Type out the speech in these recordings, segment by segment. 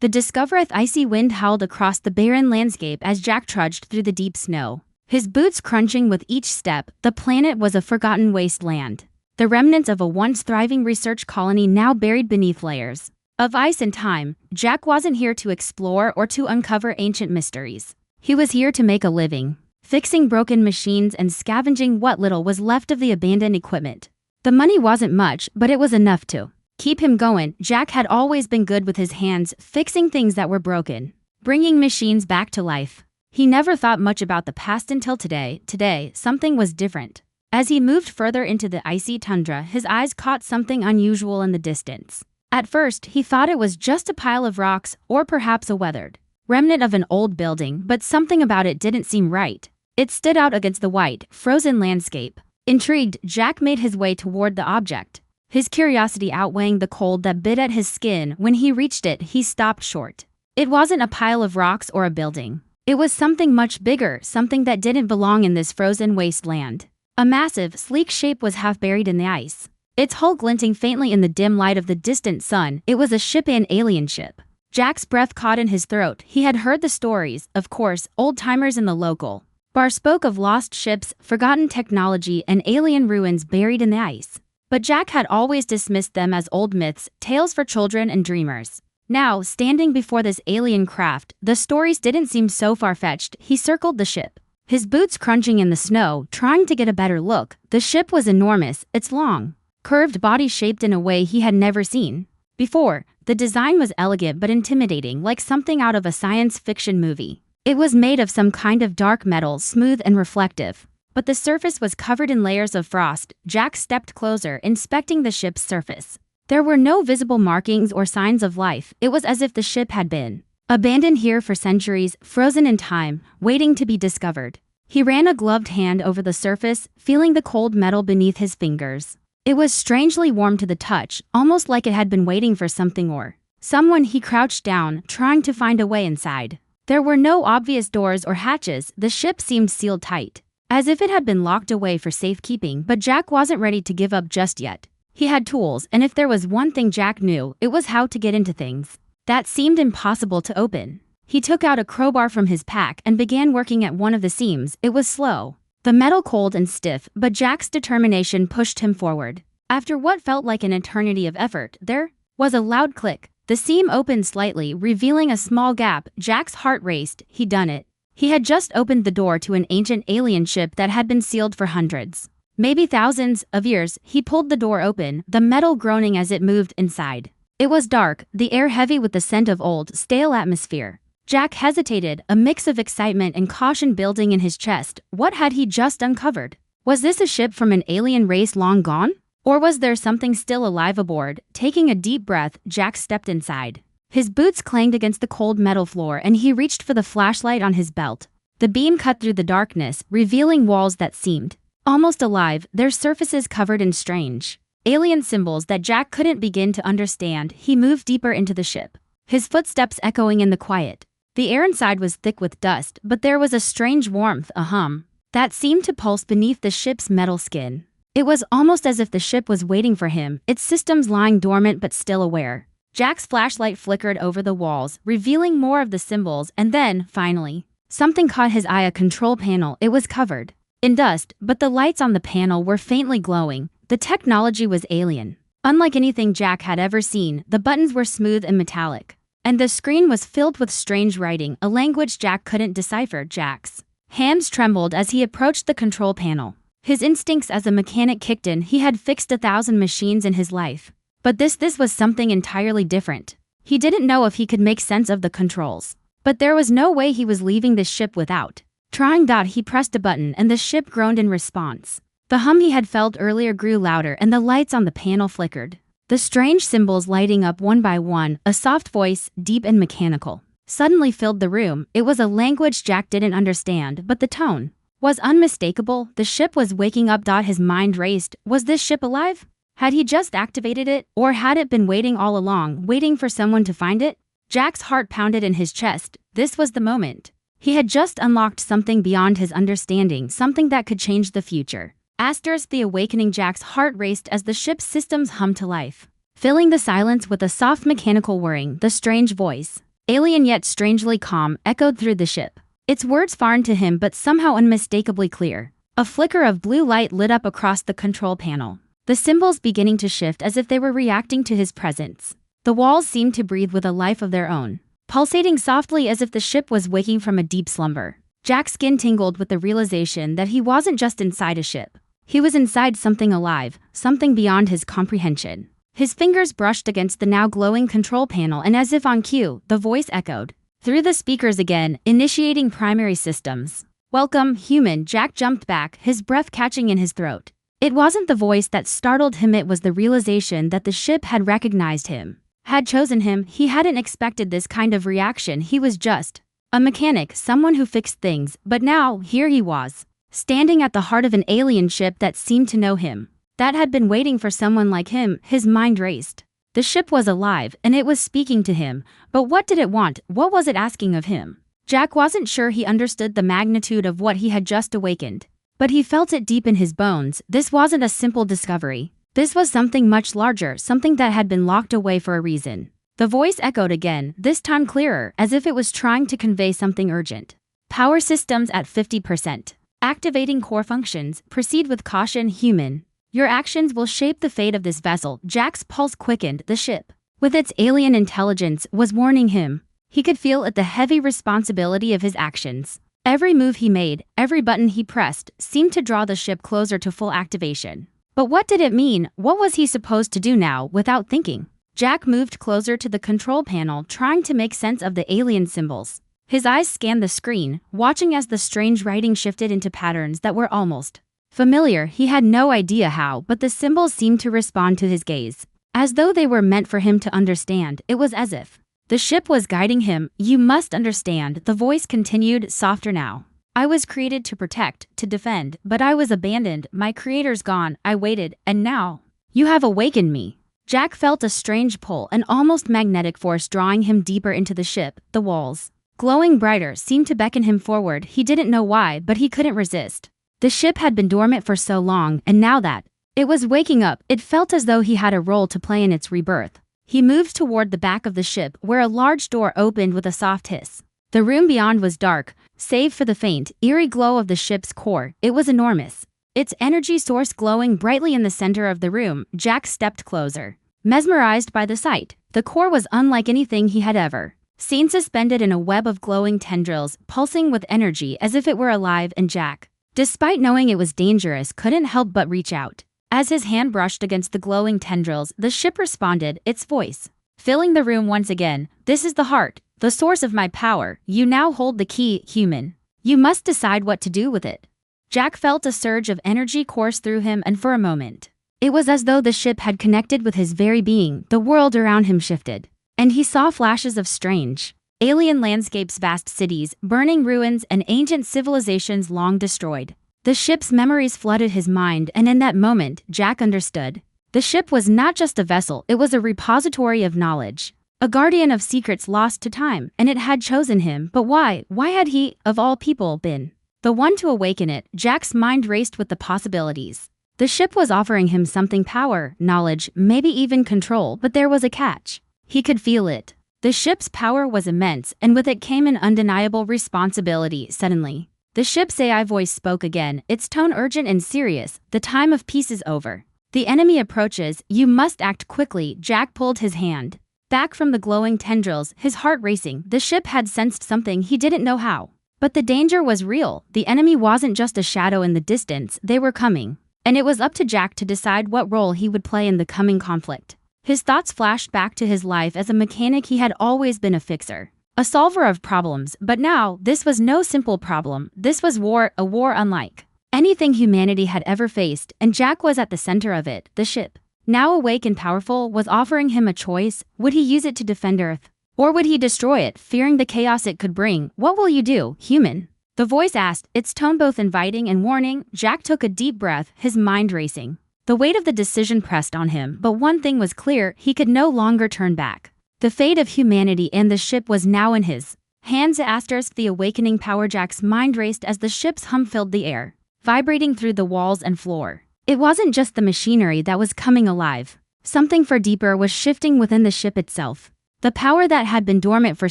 The discovereth icy wind howled across the barren landscape as Jack trudged through the deep snow. His boots crunching with each step, the planet was a forgotten wasteland. The remnants of a once thriving research colony now buried beneath layers of ice and time. Jack wasn't here to explore or to uncover ancient mysteries. He was here to make a living, fixing broken machines and scavenging what little was left of the abandoned equipment. The money wasn't much, but it was enough to keep him going. Jack had always been good with his hands, fixing things that were broken, bringing machines back to life. He never thought much about the past until today. Today, something was different. As he moved further into the icy tundra, his eyes caught something unusual in the distance. At first, he thought it was just a pile of rocks, or perhaps a weathered remnant of an old building, but something about it didn't seem right. It stood out against the white, frozen landscape. Intrigued, Jack made his way toward the object, his curiosity outweighing the cold that bit at his skin. When he reached it, he stopped short. It wasn't a pile of rocks or a building. It was something much bigger, something that didn't belong in this frozen wasteland. A massive, sleek shape was half buried in the ice, its hull glinting faintly in the dim light of the distant sun. It was a ship, an alien ship. Jack's breath caught in his throat. He had heard the stories, of course. Old-timers in the local bar spoke of lost ships, forgotten technology, and alien ruins buried in the ice. But Jack had always dismissed them as old myths, tales for children and dreamers. Now, standing before this alien craft, the stories didn't seem so far-fetched. He circled the ship, his boots crunching in the snow, trying to get a better look. The ship was enormous, its long, curved body shaped in a way he had never seen before. The design was elegant but intimidating, like something out of a science fiction movie. It was made of some kind of dark metal, smooth and reflective, but the surface was covered in layers of frost. Jack stepped closer, inspecting the ship's surface. There were no visible markings or signs of life. It was as if the ship had been abandoned here for centuries, frozen in time, waiting to be discovered. He ran a gloved hand over the surface, feeling the cold metal beneath his fingers. It was strangely warm to the touch, almost like it had been waiting for something or someone. He crouched down, trying to find a way inside. There were no obvious doors or hatches. The ship seemed sealed tight, as if it had been locked away for safekeeping. But Jack wasn't ready to give up just yet. He had tools, and if there was one thing Jack knew, it was how to get into things that seemed impossible to open. He took out a crowbar from his pack and began working at one of the seams. It was slow, the metal cold and stiff, but Jack's determination pushed him forward. After what felt like an eternity of effort, there was a loud click. The seam opened slightly, revealing a small gap. Jack's heart raced. He'd done it. He had just opened the door to an ancient alien ship that had been sealed for hundreds, maybe thousands, of years. He pulled the door open, the metal groaning as it moved inside. It was dark, the air heavy with the scent of old, stale atmosphere. Jack hesitated, a mix of excitement and caution building in his chest. What had he just uncovered? Was this a ship from an alien race long gone? Or was there something still alive aboard? Taking a deep breath, Jack stepped inside. His boots clanged against the cold metal floor, and he reached for the flashlight on his belt. The beam cut through the darkness, revealing walls that seemed almost alive, their surfaces covered in strange alien symbols that Jack couldn't begin to understand. He moved deeper into the ship, his footsteps echoing in the quiet. The air inside was thick with dust, but there was a strange warmth, a hum, that seemed to pulse beneath the ship's metal skin. It was almost as if the ship was waiting for him, its systems lying dormant but still aware. Jack's flashlight flickered over the walls, revealing more of the symbols, and then, finally, something caught his eye, a control panel. It was covered in dust, but the lights on the panel were faintly glowing. The technology was alien, unlike anything Jack had ever seen. The buttons were smooth and metallic, and the screen was filled with strange writing, a language Jack couldn't decipher. Jack's hands trembled as he approached the control panel. His instincts as a mechanic kicked in. He had fixed 1,000 machines in his life, but this was something entirely different. He didn't know if he could make sense of the controls, but there was no way he was leaving this ship without trying. He pressed a button and the ship groaned in response. The hum he had felt earlier grew louder and the lights on the panel flickered, the strange symbols lighting up one by one. A soft voice, deep and mechanical, suddenly filled the room. It was a language Jack didn't understand, but the tone was unmistakable. The ship was waking up. His mind raced. Was this ship alive? Had he just activated it, or had it been waiting all along, waiting for someone to find it? Jack's heart pounded in his chest. This was the moment. He had just unlocked something beyond his understanding, something that could change the future. The awakening. Jack's heart raced as the ship's systems hummed to life, filling the silence with a soft mechanical whirring. The strange voice alien yet strangely calm, echoed through the ship. Its words foreign to him but somehow unmistakably clear. A flicker of blue light lit up across the control panel, the symbols beginning to shift as if they were reacting to his presence. The walls seemed to breathe with a life of their own, pulsating softly as if the ship was waking from a deep slumber. Jack's skin tingled with the realization that he wasn't just inside a ship. He was inside something alive, something beyond his comprehension. His fingers brushed against the now glowing control panel, and as if on cue, the voice echoed through the speakers again, initiating primary systems. "Welcome, human." Jack jumped back, his breath catching in his throat. It wasn't the voice that startled him, it was the realization that the ship had recognized him, had chosen him. He hadn't expected this kind of reaction. He was just a mechanic, someone who fixed things, but now, here he was, standing at the heart of an alien ship that seemed to know him, that had been waiting for someone like him. His mind raced. The ship was alive, and it was speaking to him, but what did it want? What was it asking of him? Jack wasn't sure he understood the magnitude of what he had just awakened, but he felt it deep in his bones. This wasn't a simple discovery. This was something much larger, something that had been locked away for a reason. The voice echoed again, this time clearer, as if it was trying to convey something urgent. "Power systems at 50%. Activating core functions. Proceed with caution, human. Your actions will shape the fate of this vessel." Jack's pulse quickened. The ship, with its alien intelligence, was warning him. He could feel the heavy responsibility of his actions. Every move he made, every button he pressed, seemed to draw the ship closer to full activation. But what did it mean? What was he supposed to do now, without thinking? Jack moved closer to the control panel, trying to make sense of the alien symbols. His eyes scanned the screen, watching as the strange writing shifted into patterns that were almost familiar. He had no idea how, but the symbols seemed to respond to his gaze, as though they were meant for him to understand. It was as if the ship was guiding him. "You must understand," the voice continued, softer now. "I was created to protect, to defend, but I was abandoned. My creator's gone. I waited, and now you have awakened me." Jack felt a strange pull, an almost magnetic force drawing him deeper into the ship. The walls, glowing brighter, seemed to beckon him forward. He didn't know why, but he couldn't resist. The ship had been dormant for so long, and now that it was waking up, it felt as though he had a role to play in its rebirth. He moved toward the back of the ship, where a large door opened with a soft hiss. The room beyond was dark, save for the faint, eerie glow of the ship's core. It was enormous, its energy source glowing brightly in the center of the room. Jack stepped closer, mesmerized by the sight. The core was unlike anything he had ever seen, suspended in a web of glowing tendrils, pulsing with energy as if it were alive, and Jack, despite knowing it was dangerous, couldn't help but reach out. As his hand brushed against the glowing tendrils, the ship responded, its voice filling the room once again. "This is the heart, the source of my power. You now hold the key, human. You must decide what to do with it." Jack felt a surge of energy course through him, and for a moment, it was as though the ship had connected with his very being. The world around him shifted, and he saw flashes of strange alien landscapes, vast cities, burning ruins, and ancient civilizations long destroyed. The ship's memories flooded his mind, and in that moment, Jack understood. The ship was not just a vessel, it was a repository of knowledge, a guardian of secrets lost to time, and it had chosen him. But why? Why had he, of all people, been the one to awaken it? Jack's mind raced with the possibilities. The ship was offering him something: power, knowledge, maybe even control, but there was a catch. He could feel it. The ship's power was immense, and with it came an undeniable responsibility. Suddenly, the ship's AI voice spoke again, its tone urgent and serious. "The time of peace is over. The enemy approaches. You must act quickly." Jack pulled his hand back from the glowing tendrils, his heart racing. The ship had sensed something, he didn't know how, but the danger was real. The enemy wasn't just a shadow in the distance, they were coming. And it was up to Jack to decide what role he would play in the coming conflict. His thoughts flashed back to his life as a mechanic. He had always been a fixer, a solver of problems, but now, this was no simple problem. This was war, a war unlike anything humanity had ever faced, and Jack was at the center of it. The ship, now awake and powerful, was offering him a choice. Would he use it to defend Earth, or would he destroy it, fearing the chaos it could bring? "What will you do, human?" the voice asked, its tone both inviting and warning. Jack took a deep breath, his mind racing. The weight of the decision pressed on him, but one thing was clear: he could no longer turn back. The fate of humanity and the ship was now in his hands. The awakening power. Jack's mind raced as the ship's hum filled the air, vibrating through the walls and floor. It wasn't just the machinery that was coming alive. Something far deeper was shifting within the ship itself. The power that had been dormant for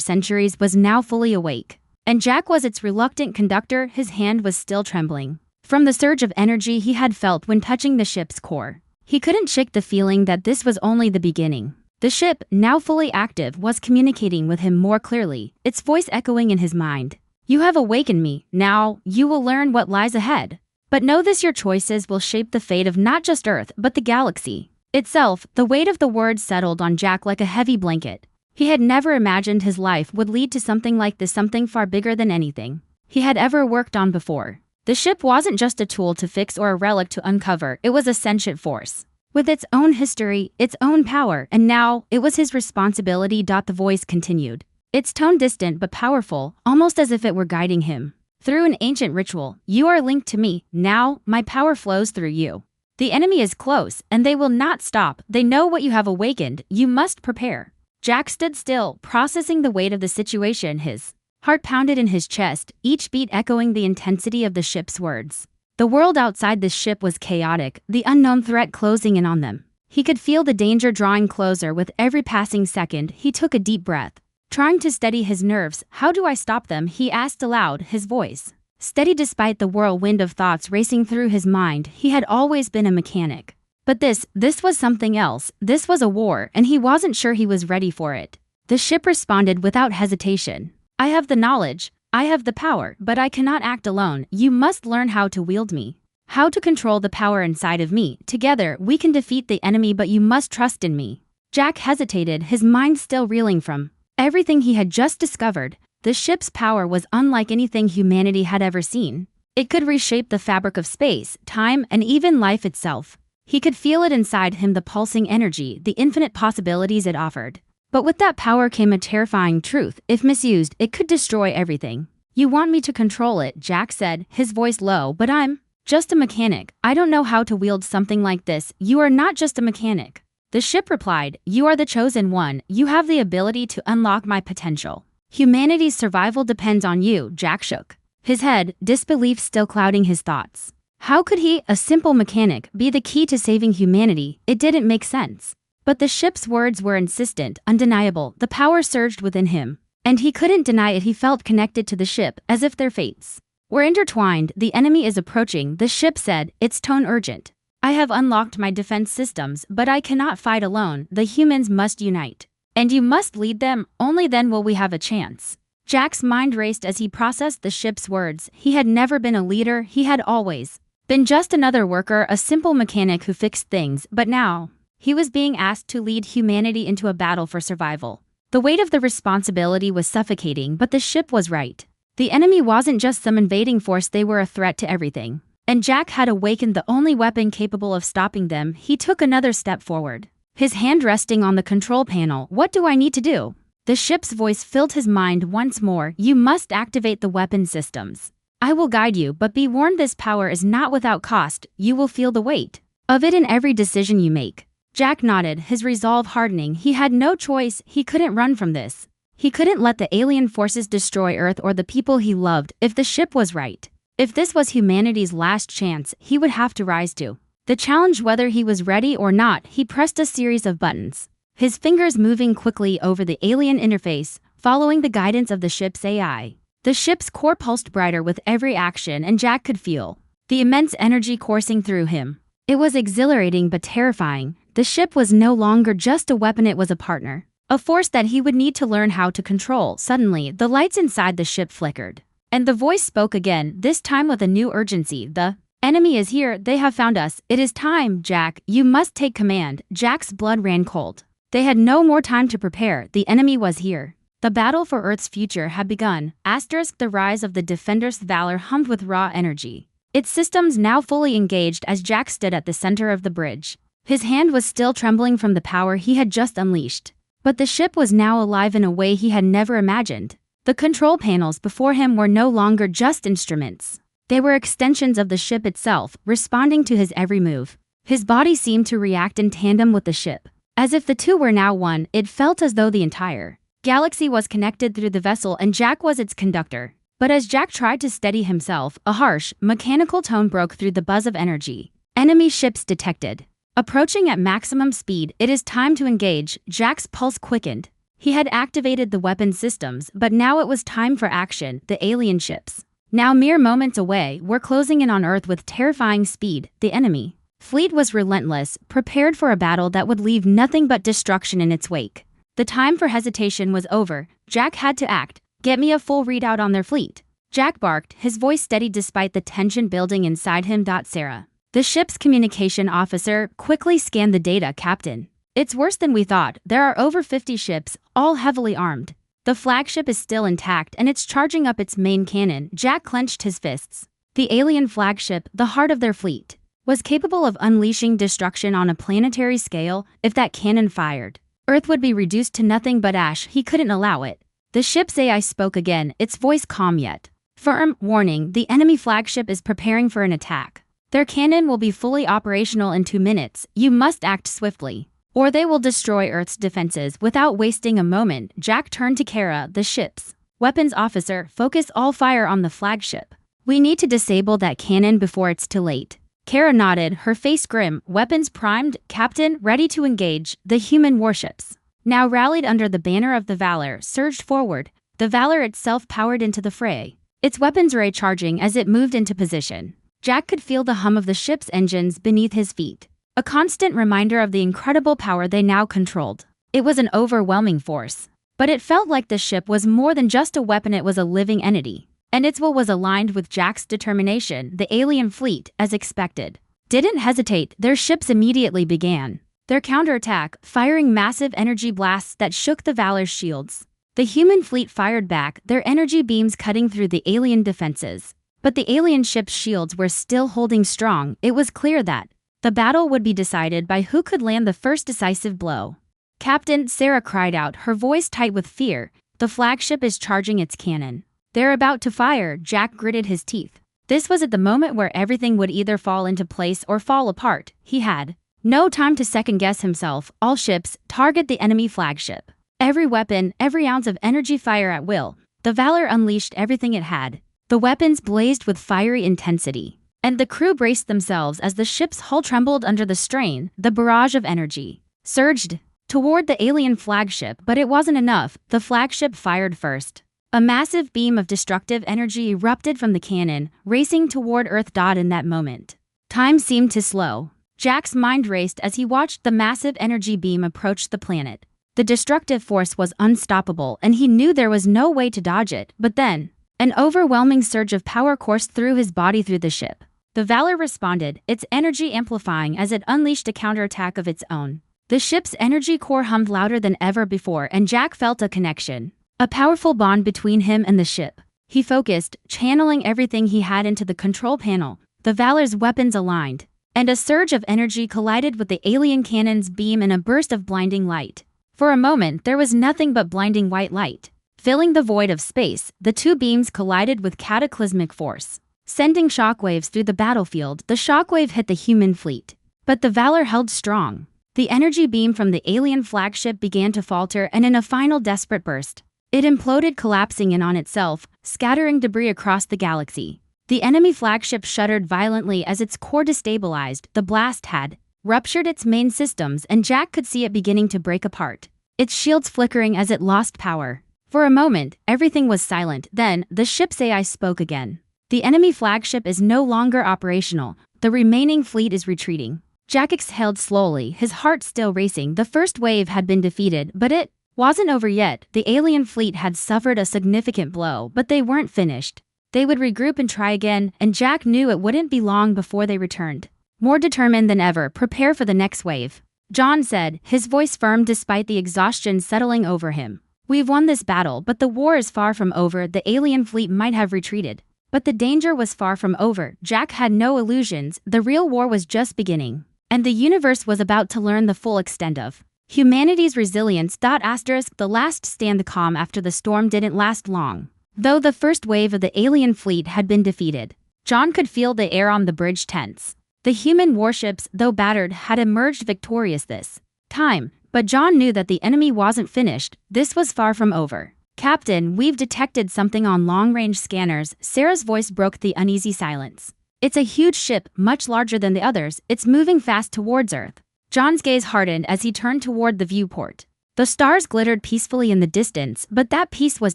centuries was now fully awake. And Jack was its reluctant conductor, his hand was still trembling from the surge of energy he had felt when touching the ship's core. He couldn't shake the feeling that this was only the beginning. The ship, now fully active, was communicating with him more clearly, its voice echoing in his mind. You have awakened me, now you will learn what lies ahead. But know this, your choices will shape the fate of not just Earth but the galaxy itself. The weight of the words settled on Jack like a heavy blanket. He had never imagined his life would lead to something like this, something far bigger than anything he had ever worked on before. The ship wasn't just a tool to fix or a relic to uncover, it was a sentient force with its own history, its own power, and now it was his responsibility. The voice continued, its tone distant but powerful, almost as if it were guiding him through an ancient ritual. You are linked to me, now my power flows through you. The enemy is close, and they will not stop. They know what you have awakened, you must prepare. Jack stood still, processing the weight of the situation. His heart pounded in his chest, each beat echoing the intensity of the ship's words. The world outside this ship was chaotic, the unknown threat closing in on them. He could feel the danger drawing closer with every passing second. He took a deep breath, trying to steady his nerves. How do I stop them? He asked aloud, his voice steady despite the whirlwind of thoughts racing through his mind. He had always been a mechanic. But this was something else. This was a war, and he wasn't sure he was ready for it. The ship responded without hesitation. I have the knowledge, I have the power, but I cannot act alone. You must learn how to wield me, how to control the power inside of me. Together, we can defeat the enemy, but you must trust in me. Jack hesitated, his mind still reeling from everything he had just discovered. The ship's power was unlike anything humanity had ever seen. It could reshape the fabric of space, time, and even life itself. He could feel it inside him, the pulsing energy, the infinite possibilities it offered. But with that power came a terrifying truth. If misused, it could destroy everything. You want me to control it, Jack said, his voice low, but I'm just a mechanic. I don't know how to wield something like this. You are not just a mechanic. The ship replied, you are the chosen one. You have the ability to unlock my potential. Humanity's survival depends on you. Jack shook his head, disbelief still clouding his thoughts. How could he, a simple mechanic, be the key to saving humanity? It didn't make sense. But the ship's words were insistent, undeniable. The power surged within him, and he couldn't deny it. He felt connected to the ship, as if their fates were intertwined. The enemy is approaching, the ship said, its tone urgent. I have unlocked my defense systems, but I cannot fight alone. The humans must unite. And you must lead them, only then will we have a chance. Jack's mind raced as he processed the ship's words. He had never been a leader, he had always been just another worker, a simple mechanic who fixed things, but now he was being asked to lead humanity into a battle for survival. The weight of the responsibility was suffocating, but the ship was right. The enemy wasn't just some invading force, they were a threat to everything. And Jack had awakened the only weapon capable of stopping them. He took another step forward, his hand resting on the control panel. What do I need to do? The ship's voice filled his mind once more. You must activate the weapon systems. I will guide you, but be warned, this power is not without cost. You will feel the weight of it in every decision you make. Jack nodded, his resolve hardening. He had no choice, he couldn't run from this. He couldn't let the alien forces destroy Earth or the people he loved. If the ship was right, if this was humanity's last chance, he would have to rise to the challenge. Whether he was ready or not, he pressed a series of buttons, his fingers moving quickly over the alien interface, following the guidance of the ship's AI. The ship's core pulsed brighter with every action, and Jack could feel the immense energy coursing through him. It was exhilarating but terrifying. The ship was no longer just a weapon, it was a partner, a force that he would need to learn how to control. Suddenly, the lights inside the ship flickered, and the voice spoke again, this time with a new urgency. The enemy is here, they have found us. It is time, Jack, you must take command. Jack's blood ran cold. They had no more time to prepare, the enemy was here. The battle for Earth's future had begun. The rise of the Defender's valor hummed with raw energy, its systems now fully engaged as Jack stood at the center of the bridge. His hand was still trembling from the power he had just unleashed. But the ship was now alive in a way he had never imagined. The control panels before him were no longer just instruments. They were extensions of the ship itself, responding to his every move. His body seemed to react in tandem with the ship. As if the two were now one, it felt as though the entire galaxy was connected through the vessel and Jack was its conductor. But as Jack tried to steady himself, a harsh, mechanical tone broke through the buzz of energy. Enemy ships detected. Approaching at maximum speed, it is time to engage. Jack's pulse quickened, He had activated the weapon systems, but now it was time for action. The alien ships, now mere moments away, were closing in on Earth with terrifying speed. The enemy fleet was relentless, prepared for a battle that would leave nothing but destruction in its wake. The time for hesitation was over. Jack had to act. "Get me a full readout on their fleet," Jack barked, his voice steady despite the tension building inside him. Sarah, the ship's communication officer, quickly scanned the data. "Captain, it's worse than we thought. There are over 50 ships, all heavily armed. The Flagship is still intact and it's charging up its main cannon." Jack clenched his fists. The alien Flagship, the heart of their fleet, was capable of unleashing destruction on a planetary scale. If that cannon fired, Earth would be reduced to nothing but ash. He couldn't allow it. The ship's AI spoke again, its voice calm yet firm. "Warning, the enemy Flagship is preparing for an attack. Their cannon will be fully operational in 2 minutes. You must act swiftly, or they will destroy Earth's defenses." Without wasting a moment, Jack turned to Kara, the ship's weapons officer. "Focus all fire on the Flagship. We need to disable that cannon before it's too late." Kara nodded, her face grim. "Weapons primed, Captain, ready to engage." The human warships, now rallied under the banner of the Valor, surged forward. The Valor itself powered into the fray, its weapons ray charging as it moved into position. Jack could feel the hum of the ship's engines beneath his feet, a constant reminder of the incredible power they now controlled. It was an overwhelming force, but it felt like the ship was more than just a weapon. It was a living entity, and its will was aligned with Jack's determination. The alien fleet, as expected, didn't hesitate. Their ships immediately began their counterattack, firing massive energy blasts that shook the Valor's shields. The human fleet fired back, their energy beams cutting through the alien defenses. But the alien ship's shields were still holding strong. It was clear that the battle would be decided by who could land the first decisive blow. "Captain," Sarah cried out, her voice tight with fear, "the Flagship is charging its cannon. They're about to fire." Jack gritted his teeth. This was at the moment where everything would either fall into place or fall apart. He had no time to second-guess himself. "All ships, target the enemy Flagship. Every weapon, every ounce of energy, fire at will." The Valor unleashed everything it had. The weapons blazed with fiery intensity, and the crew braced themselves as the ship's hull trembled under the strain. The barrage of energy surged toward the alien Flagship, but it wasn't enough. The Flagship fired first. A massive beam of destructive energy erupted from the cannon, racing toward Earth. In that moment, time seemed to slow. Jack's mind raced as he watched the massive energy beam approach the planet. The destructive force was unstoppable, and he knew there was no way to dodge it. But then, an overwhelming surge of power coursed through his body, through the ship. The Valor responded, its energy amplifying as it unleashed a counterattack of its own. The ship's energy core hummed louder than ever before, and Jack felt a connection, a powerful bond between him and the ship. He focused, channeling everything he had into the control panel. The Valor's weapons aligned, and a surge of energy collided with the alien cannon's beam in a burst of blinding light. For a moment, there was nothing but blinding white light, filling the void of space. The two beams collided with cataclysmic force, sending shockwaves through the battlefield. The shockwave hit the human fleet, but the Valor held strong. The energy beam from the alien Flagship began to falter, and in a final desperate burst, it imploded, collapsing in on itself, scattering debris across the galaxy. The enemy Flagship shuddered violently as its core destabilized. The blast had ruptured its main systems, and Jack could see it beginning to break apart, its shields flickering as it lost power. For a moment, everything was silent. Then, the ship's AI spoke again. "The enemy Flagship is no longer operational. The remaining fleet is retreating." Jack exhaled slowly, his heart still racing. The first wave had been defeated, but it wasn't over yet. The alien fleet had suffered a significant blow, but they weren't finished. They would regroup and try again, and Jack knew it wouldn't be long before they returned, more determined than ever. "Prepare for the next wave," John said, his voice firm despite the exhaustion settling over him. "We've won this battle, but the war is far from over." The alien fleet might have retreated, but the danger was far from over. Jack had no illusions. The real war was just beginning, and the universe was about to learn the full extent of humanity's resilience. The last stand. Calm after the storm didn't last long. Though the first wave of the alien fleet had been defeated, John could feel the air on the bridge tense. The human warships, though battered, had emerged victorious this time, but John knew that the enemy wasn't finished. This was far from over. "Captain, we've detected something on long-range scanners." Sarah's voice broke the uneasy silence. "It's a huge ship, much larger than the others. It's moving fast towards Earth." John's gaze hardened as he turned toward the viewport. The stars glittered peacefully in the distance, but that peace was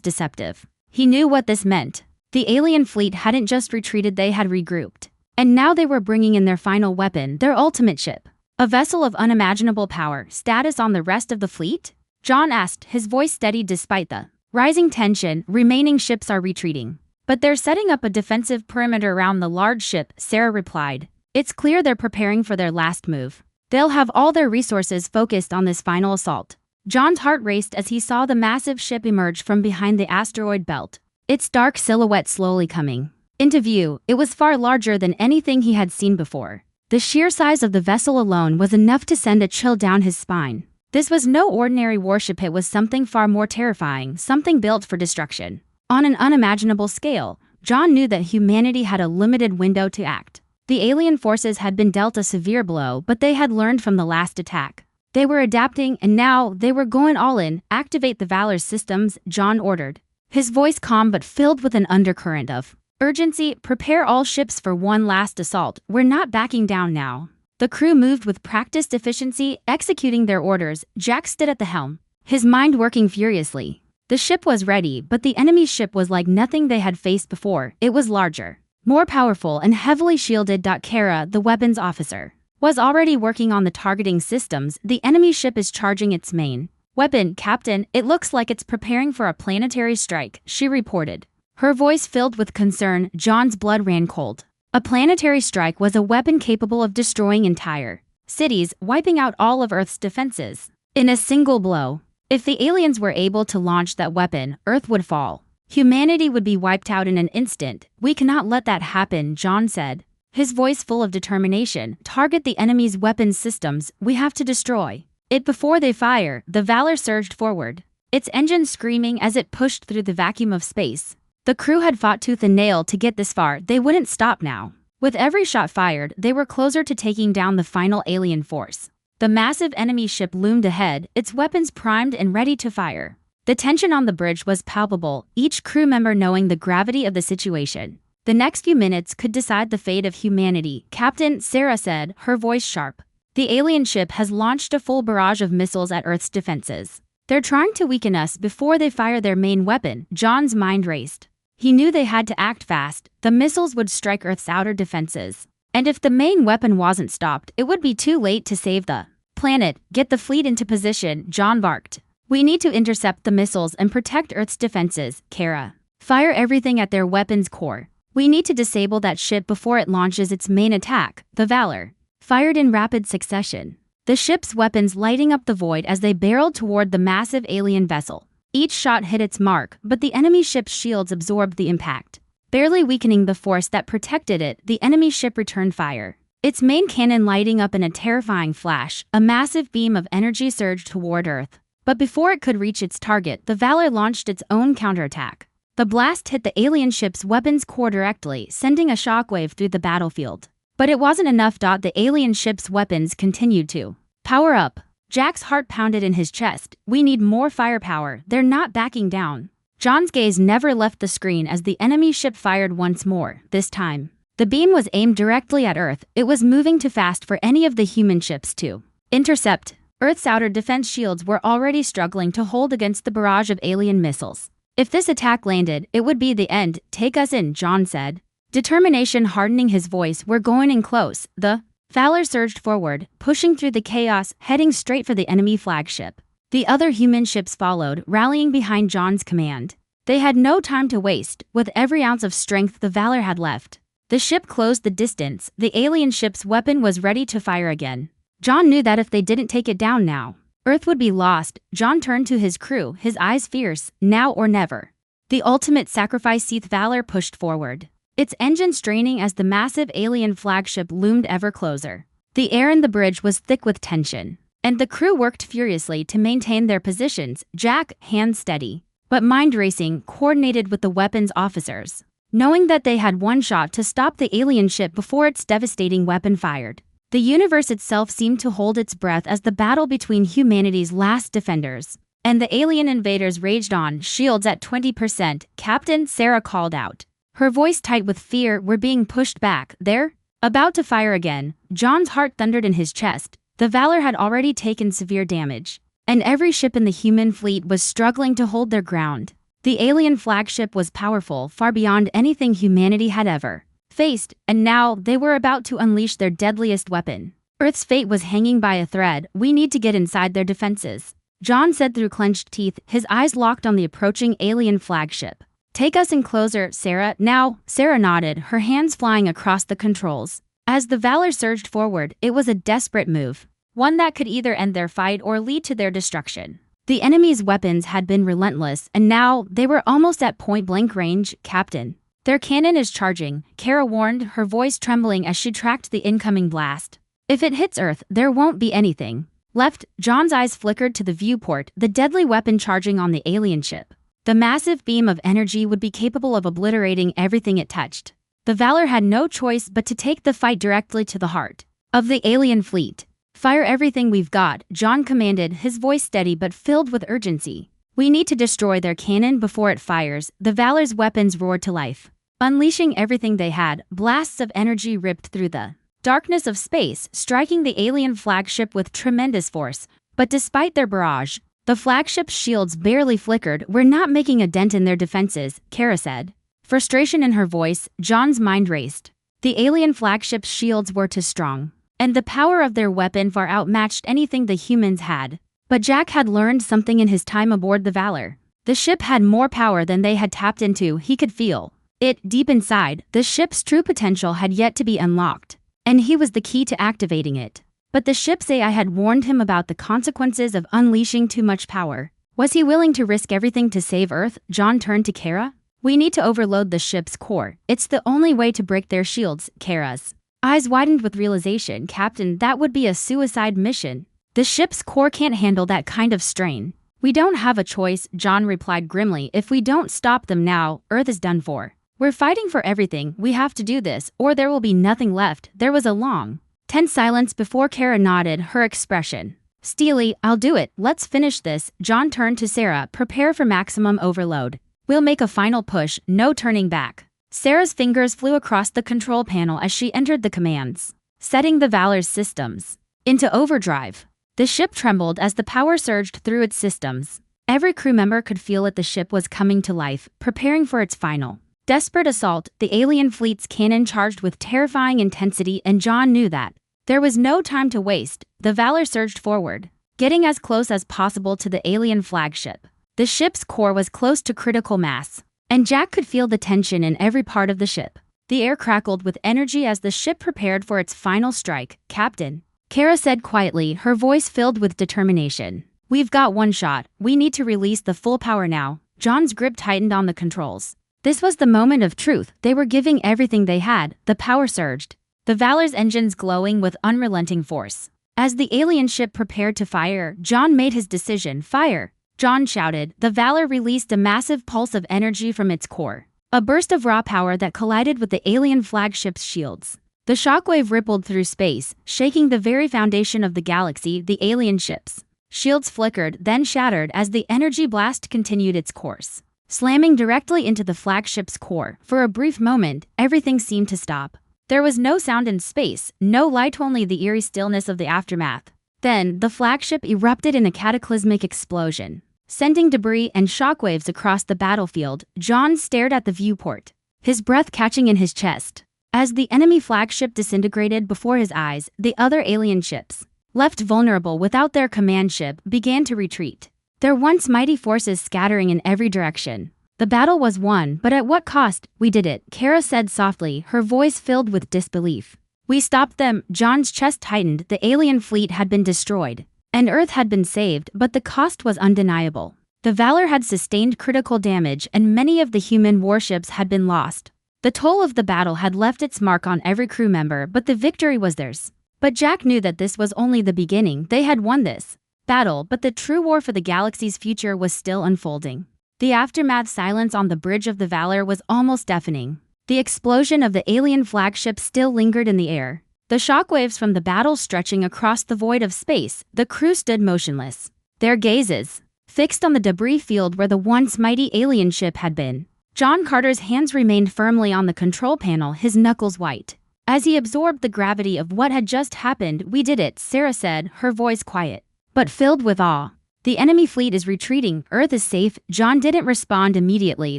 deceptive. He knew what this meant. The alien fleet hadn't just retreated, they had regrouped. And now they were bringing in their final weapon, their ultimate ship. A vessel of unimaginable power. Status on the rest of the fleet? John asked, his voice steady despite the rising tension. Remaining ships are retreating. But they're setting up a defensive perimeter around the large ship, Sarah replied. It's clear they're preparing for their last move. They'll have all their resources focused on this final assault. John's heart raced as he saw the massive ship emerge from behind the asteroid belt. Its dark silhouette slowly coming into view. It was far larger than anything he had seen before. The sheer size of the vessel alone was enough to send a chill down his spine. This was no ordinary warship, it was something far more terrifying, something built for destruction. On an unimaginable scale, John knew that humanity had a limited window to act. The alien forces had been dealt a severe blow, but they had learned from the last attack. They were adapting, and now they were going all in. Activate the Valor's systems, John ordered. His voice calm but filled with an undercurrent of urgency. Prepare all ships for one last assault. We're not backing down now. The crew moved with practiced efficiency, executing their orders. Jack stood at the helm, his mind working furiously. The ship was ready, but the enemy's ship was like nothing they had faced before. It was larger, more powerful, and heavily shielded. Kara, the weapons officer, was already working on the targeting systems. The enemy ship is charging its main weapon, Captain. It looks like it's preparing for a planetary strike, she reported. Her voice filled with concern. John's blood ran cold. A planetary strike was a weapon capable of destroying entire cities, wiping out all of Earth's defenses in a single blow. If the aliens were able to launch that weapon, Earth would fall. Humanity would be wiped out in an instant. We cannot let that happen, John said, his voice full of determination. Target the enemy's weapons systems. We have to destroy it before they fire. The Valor surged forward, its engine screaming as it pushed through the vacuum of space. The crew had fought tooth and nail to get this far. They wouldn't stop now. With every shot fired, they were closer to taking down the final alien force. The massive enemy ship loomed ahead, its weapons primed and ready to fire. The tension on the bridge was palpable, each crew member knowing the gravity of the situation. The next few minutes could decide the fate of humanity, Captain, Sarah said, her voice sharp. The alien ship has launched a full barrage of missiles at Earth's defenses. They're trying to weaken us before they fire their main weapon. John's mind raced. He knew they had to act fast. The missiles would strike Earth's outer defenses. And if the main weapon wasn't stopped, it would be too late to save the planet. Get the fleet into position, John barked. We need to intercept the missiles and protect Earth's defenses, Kara. Fire everything at their weapons core. We need to disable that ship before it launches its main attack. The Valor fired in rapid succession, the ship's weapons lighting up the void as they barreled toward the massive alien vessel. Each shot hit its mark, but the enemy ship's shields absorbed the impact, barely weakening the force that protected it. The enemy ship returned fire, its main cannon lighting up in a terrifying flash. A massive beam of energy surged toward Earth. But before it could reach its target, the Valor launched its own counterattack. The blast hit the alien ship's weapons core directly, sending a shockwave through the battlefield. But it wasn't enough. The alien ship's weapons continued to power up. Jack's heart pounded in his chest. We need more firepower. They're not backing down. John's gaze never left the screen as the enemy ship fired once more. This time, the beam was aimed directly at Earth. It was moving too fast for any of the human ships to intercept. Earth's outer defense shields were already struggling to hold against the barrage of alien missiles. If this attack landed, it would be the end. Take us in, John said, determination hardening his voice. We're going in close. The Valor surged forward, pushing through the chaos, heading straight for the enemy flagship. The other human ships followed, rallying behind John's command. They had no time to waste. With every ounce of strength the Valor had left, the ship closed the distance. The alien ship's weapon was ready to fire again. John knew that if they didn't take it down now, Earth would be lost. John turned to his crew, his eyes fierce. Now or never. The ultimate sacrifice. The Valor pushed forward, its engine straining as the massive alien flagship loomed ever closer. The air in the bridge was thick with tension, and the crew worked furiously to maintain their positions. Jack, hands steady, but mind racing, coordinated with the weapons officers, knowing that they had one shot to stop the alien ship before its devastating weapon fired. The universe itself seemed to hold its breath as the battle between humanity's last defenders and the alien invaders raged on. Shields at 20%, Captain, Sarah called out, her voice tight with fear. We're being pushed back. They're about to fire again. John's heart thundered in his chest. The Valor had already taken severe damage. and every ship in the human fleet was struggling to hold their ground. The alien flagship was powerful, far beyond anything humanity had ever faced, and now they were about to unleash their deadliest weapon. Earth's fate was hanging by a thread. We need to get inside their defenses, John said through clenched teeth, his eyes locked on the approaching alien flagship. Take us in closer, Sarah. Now, Sarah nodded, her hands flying across the controls. As the Valor surged forward, it was a desperate move, one that could either end their fight or lead to their destruction. The enemy's weapons had been relentless, and now they were almost at point-blank range. Captain, their cannon is charging, Kara warned, her voice trembling as she tracked the incoming blast. If it hits Earth, there won't be anything left. John's eyes flickered to the viewport, the deadly weapon charging on the alien ship. The massive beam of energy would be capable of obliterating everything it touched. The Valor had no choice but to take the fight directly to the heart of the alien fleet. Fire everything we've got, John commanded, his voice steady but filled with urgency. We need to destroy their cannon before it fires. The Valor's weapons roared to life, unleashing everything they had. Blasts of energy ripped through the darkness of space, striking the alien flagship with tremendous force. But despite their barrage, the flagship's shields barely flickered. We're not making a dent in their defenses, Kara said. Frustration in her voice, John's mind raced. The alien flagship's shields were too strong, and the power of their weapon far outmatched anything the humans had. But Jack had learned something in his time aboard the Valor. The ship had more power than they had tapped into. He could feel it deep inside. The ship's true potential had yet to be unlocked, and he was the key to activating it. But the ship's AI had warned him about the consequences of unleashing too much power. Was he willing to risk everything to save Earth? John turned to Kara. We need to overload the ship's core. It's the only way to break their shields. Kara's eyes widened with realization. Captain, that would be a suicide mission. The ship's core can't handle that kind of strain. We don't have a choice, John replied grimly. If we don't stop them now, Earth is done for. We're fighting for everything. We have to do this, or there will be nothing left. There was a long, tense silence before Kara nodded, her expression steely. I'll do it. Let's finish this. John turned to Sarah. Prepare for maximum overload. We'll make a final push, no turning back. Sarah's fingers flew across the control panel as she entered the commands, setting the Valor's systems into overdrive. The ship trembled as the power surged through its systems. Every crew member could feel it. The ship was coming to life, preparing for its final desperate assault. The alien fleet's cannon charged with terrifying intensity, and John knew that there was no time to waste. The Valor surged forward, getting as close as possible to the alien flagship. The ship's core was close to critical mass, and Jack could feel the tension in every part of the ship. The air crackled with energy as the ship prepared for its final strike. Captain, Kara said quietly, her voice filled with determination. We've got one shot. We need to release the full power now. John's grip tightened on the controls. This was the moment of truth. They were giving everything they had. The power surged, the Valor's engines glowing with unrelenting force. As the alien ship prepared to fire, John made his decision. Fire! John shouted. The Valor released a massive pulse of energy from its core, a burst of raw power that collided with the alien flagship's shields. The shockwave rippled through space, shaking the very foundation of the galaxy. The alien ship's shields flickered, then shattered as the energy blast continued its course, slamming directly into the flagship's core. For a brief moment, everything seemed to stop. There was no sound in space, no light, only the eerie stillness of the aftermath. Then, the flagship erupted in a cataclysmic explosion, sending debris and shockwaves across the battlefield. John stared at the viewport, his breath catching in his chest. As the enemy flagship disintegrated before his eyes, the other alien ships, left vulnerable without their command ship, began to retreat, their once mighty forces scattering in every direction. The battle was won, but at what cost? We did it, Kara said softly, her voice filled with disbelief. We stopped them. John's chest tightened. The alien fleet had been destroyed, and Earth had been saved, but the cost was undeniable. The Valor had sustained critical damage, and many of the human warships had been lost. The toll of the battle had left its mark on every crew member, but the victory was theirs. But Jack knew that this was only the beginning. They had won this battle, but the true war for the galaxy's future was still unfolding. The aftermath silence on the bridge of the Valor was almost deafening. The explosion of the alien flagship still lingered in the air, the shockwaves from the battle stretching across the void of space. The crew stood motionless, their gazes fixed on the debris field where the once mighty alien ship had been. John Carter's hands remained firmly on the control panel, his knuckles white, as he absorbed the gravity of what had just happened. We did it, Sarah said, her voice quiet, but filled with awe. The enemy fleet is retreating, Earth is safe. John didn't respond immediately.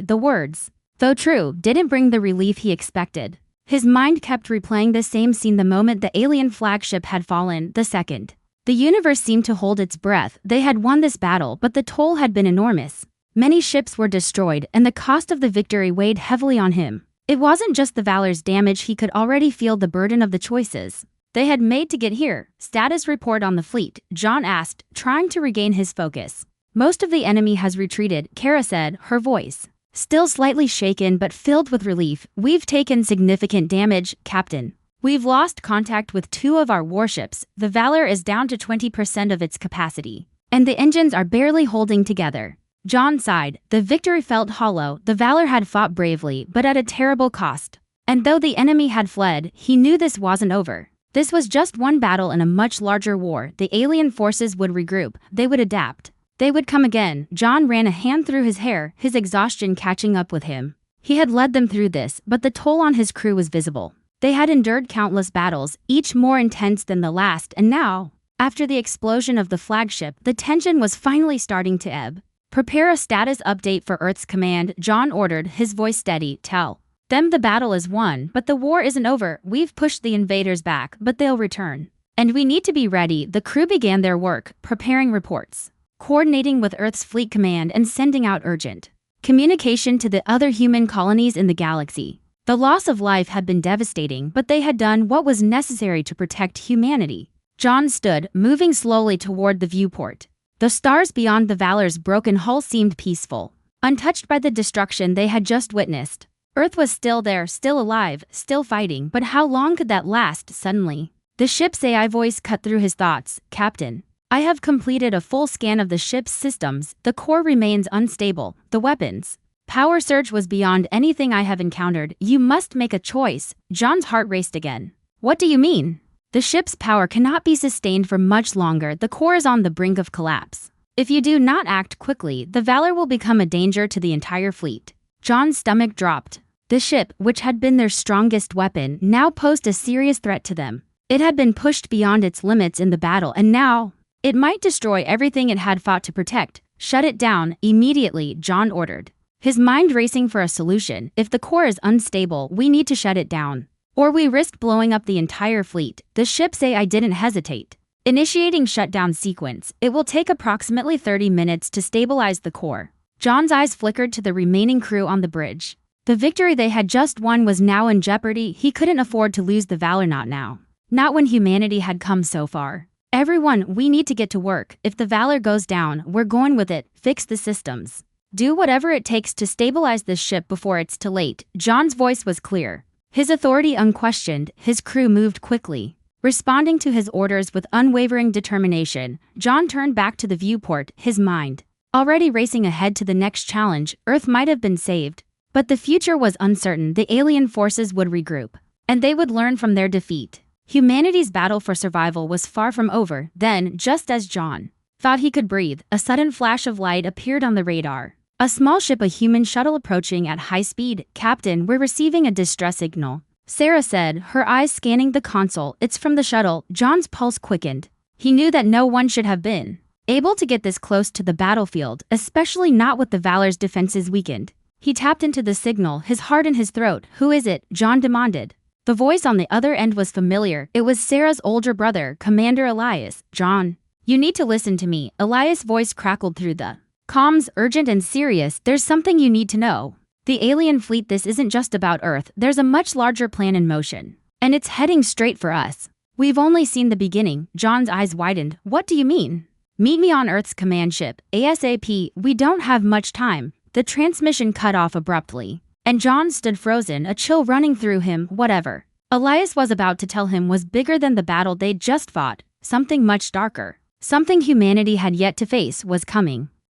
The words, though true, didn't bring the relief he expected. His mind kept replaying the same scene the moment the alien flagship had fallen, the second. The universe seemed to hold its breath. They had won this battle, but the toll had been enormous. Many ships were destroyed, and the cost of the victory weighed heavily on him. It wasn't just the Valor's damage, he could already feel the burden of the choices they had made to get here. Status report on the fleet, John asked, trying to regain his focus. Most of the enemy has retreated, Kara said, her voice still slightly shaken but filled with relief. We've taken significant damage, Captain. We've lost contact with 2 of our warships. The Valor is down to 20% of its capacity, and the engines are barely holding together. John sighed. The victory felt hollow. The Valor had fought bravely, but at a terrible cost. And though the enemy had fled, he knew this wasn't over. This was just one battle in a much larger war. The alien forces would regroup. They would adapt. They would come again. John ran a hand through his hair, his exhaustion catching up with him. He had led them through this, but the toll on his crew was visible. They had endured countless battles, each more intense than the last, and now, after the explosion of the flagship, the tension was finally starting to ebb. Prepare a status update for Earth's command, John ordered, his voice steady. Tell them the battle is won, but the war isn't over. We've pushed the invaders back, but they'll return. And we need to be ready. The crew began their work, preparing reports, coordinating with Earth's fleet command, and sending out urgent communication to the other human colonies in the galaxy. The loss of life had been devastating, but they had done what was necessary to protect humanity. John stood, moving slowly toward the viewport. The stars beyond the Valor's broken hull seemed peaceful, untouched by the destruction they had just witnessed. Earth was still there, still alive, still fighting, but how long could that last? Suddenly, the ship's AI voice cut through his thoughts. Captain, I have completed a full scan of the ship's systems. The core remains unstable. The weapons power surge was beyond anything I have encountered. You must make a choice. John's heart raced again. What do you mean? The ship's power cannot be sustained for much longer. The core is on the brink of collapse. If you do not act quickly, the Valor will become a danger to the entire fleet. John's stomach dropped. The ship, which had been their strongest weapon, now posed a serious threat to them. It had been pushed beyond its limits in the battle, and now it might destroy everything it had fought to protect. Shut it down immediately, John ordered, his mind racing for a solution. If the core is unstable, we need to shut it down, or we risk blowing up the entire fleet. The ship's AI didn't hesitate. Initiating shutdown sequence. It will take approximately 30 minutes to stabilize the core. John's eyes flickered to the remaining crew on the bridge. The victory they had just won was now in jeopardy. He couldn't afford to lose the Valor, not now. Not when humanity had come so far. Everyone, we need to get to work. If the Valor goes down, we're going with it. Fix the systems. Do whatever it takes to stabilize this ship before it's too late. John's voice was clear, his authority unquestioned. His crew moved quickly, responding to his orders with unwavering determination. John turned back to the viewport, his mind already racing ahead to the next challenge. Earth might have been saved, but the future was uncertain. The alien forces would regroup, and they would learn from their defeat. Humanity's battle for survival was far from over. Then, just as John thought he could breathe, a sudden flash of light appeared on the radar. A small ship, a human shuttle approaching at high speed. Captain, we're receiving a distress signal, Sarah said, her eyes scanning the console. It's from the shuttle. John's pulse quickened. He knew that no one should have been able to get this close to the battlefield, especially not with the Valor's defenses weakened. He tapped into the signal, his heart in his throat. Who is it? John demanded. The voice on the other end was familiar. It was Sarah's older brother, Commander Elias. John, you need to listen to me. Elias' voice crackled through the comms, urgent and serious. There's something you need to know. The alien fleet, this isn't just about Earth. There's a much larger plan in motion, and it's heading straight for us. We've only seen the beginning. John's eyes widened. What do you mean? Meet me on Earth's command ship, ASAP. We don't have much time. The transmission cut off abruptly, and John stood frozen, a chill running through him. Whatever Elias was about to tell him was bigger than the battle they'd just fought. Something much darker, something humanity had yet to face, was coming.